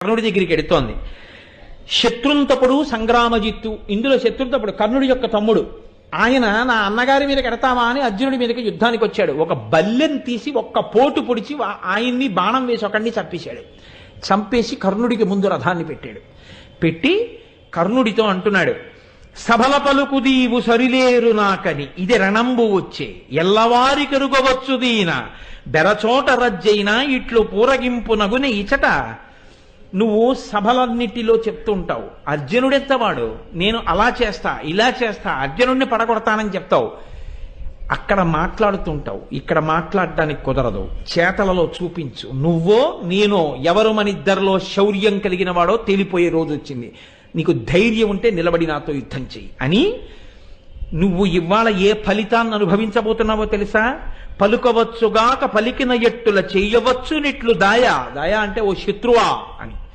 కర్ణుడి దగ్గరికి ఎడుతోంది. శత్రుంతపుడు సంగ్రామజిత్తు, ఇందులో శత్రుంతపుడు కర్ణుడి యొక్క తమ్ముడు. ఆయన నా అన్నగారి మీద కడతావా అని అర్జునుడి మీదకి యుద్ధానికి వచ్చాడు. ఒక బల్లెం తీసి ఒక్క పోటు పొడిచి ఆయన్ని బాణం వేసి ఒకడిని చంపేశాడు. చంపేసి కర్ణుడికి ముందు రథాన్ని పెట్టాడు. పెట్టి కర్ణుడితో అంటున్నాడు, సభల పలుకుదీవు సరిలేరు నాకని ఇది రణంబు వచ్చే ఎల్లవారి కరుగవచ్చు దీన బెరచోట రజ్జైనా ఇట్లు పూరగింపునగుని ఇచట. నువ్వు సభలన్నిటిలో చెప్తుంటావు అర్జునుడెత్తవాడు, నేను అలా చేస్తా ఇలా చేస్తా అర్జునుడిని పడగొడతానని చెప్తావు. అక్కడ మాట్లాడుతుంటావు, ఇక్కడ మాట్లాడడానికి కుదరదు. చేతలలో చూపించు. నువ్వో నేనో ఎవరు మన ఇద్దరిలో శౌర్యం కలిగిన వాడో తేలిపోయే రోజు వచ్చింది. నీకు ధైర్యం ఉంటే నిలబడి నాతో యుద్ధం చెయ్యి అని. నువ్వు ఇవాళ ఏ ఫలితాన్ని అనుభవించబోతున్నావో తెలుసా? పలుకవచ్చుగాక పలికిన ఎట్టుల చెయ్యవచ్చు నిట్లు దాయా. దాయా అంటే ఓ శత్రువా అని.